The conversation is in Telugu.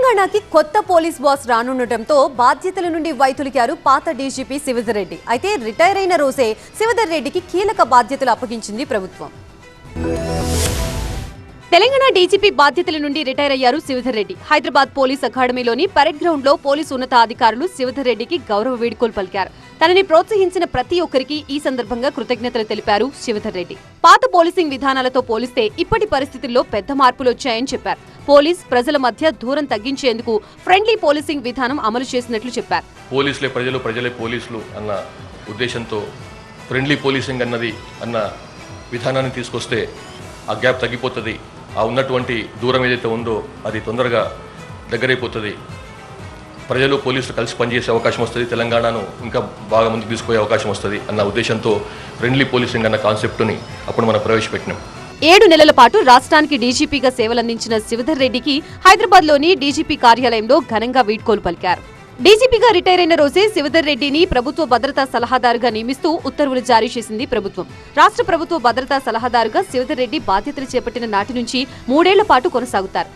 తెలంగాణకి కొత్త పోలీస్ బాస్ రానుండటంతో బాధ్యతల నుండి వైదొలిగారు పాత డీజీపీ శివధర్ రెడ్డి. అయితే రిటైర్ అయిన రోజే శివధర్ రెడ్డికి కీలక బాధ్యతలు అప్పగించింది ప్రభుత్వం. తెలంగాణ డీజీపీ బాధ్యతల నుండి రిటైర్ అయ్యారు శివధర్ రెడ్డి. హైదరాబాద్ పోలీస్ అకాడమీలోని పరేడ్ గ్రౌండ్ లో పోలీసు ఉన్నతాధికారులు శివధర్ రెడ్డికి గౌరవ వీడ్కోలు పలికారు. తనని ప్రోత్సహించిన ప్రతి ఒక్కరికి ఈ సందర్భంగా కృతజ్ఞతలు తెలిపారు శివధర్ రెడ్డి. పాత పోలీసింగ్ విధానాలతో పోలిస్తే ఇప్పటి పరిస్థితుల్లో పెద్ద మార్పులు వచ్చాయని చెప్పారు. పోలీస్ ప్రజల మధ్య దూరం తగ్గించేందుకు ఫ్రెండ్లీ పోలీసింగ్ విధానం అమలు చేసినట్లు చెప్పారు. పోలీసులే ప్రజలు, ప్రజలే పోలీసులు అన్న ఉద్దేశంతో ఫ్రెండ్లీ పోలీసింగ్ అన్న విధానాన్ని తీసుకొస్తే ఆ గ్యాప్ తగ్గిపోతుంది. ఆ ఉన్నటువంటి దూరం ఏదైతే ఉందో అది తొందరగా దగ్గరైపోతుంది. ప్రజలు పోలీసులు కలిసి పనిచేసే అవకాశం వస్తుంది. తెలంగాణను ఇంకా బాగా ముందుకు తీసుకుపోయే అవకాశం వస్తుంది అన్న ఉద్దేశంతో ఫ్రెండ్లీ పోలీసింగ్ అన్న కాన్సెప్ట్ని అప్పుడు మనం ప్రవేశపెట్టినాం. 7 నెలల పాటు రాష్ట్రానికి డీజీపీగా సేవలందించిన శివధర్ రెడ్డికి హైదరాబాద్లోని డీజీపీ కార్యాలయంలో ఘనంగా వీడ్కోలు పలికారు. డీజీపీగా రిటైర్ అయిన రోజే శివధర్ రెడ్డిని ప్రభుత్వ భద్రతా సలహాదారుగా నియమిస్తూ ఉత్తర్వులు జారీ చేసింది ప్రభుత్వం. రాష్ట్ర ప్రభుత్వ భద్రతా సలహాదారుగా శివధర్ రెడ్డి బాధ్యతలు చేపట్టిన నాటి నుంచి 3 ఏళ్ల పాటు కొనసాగుతారు.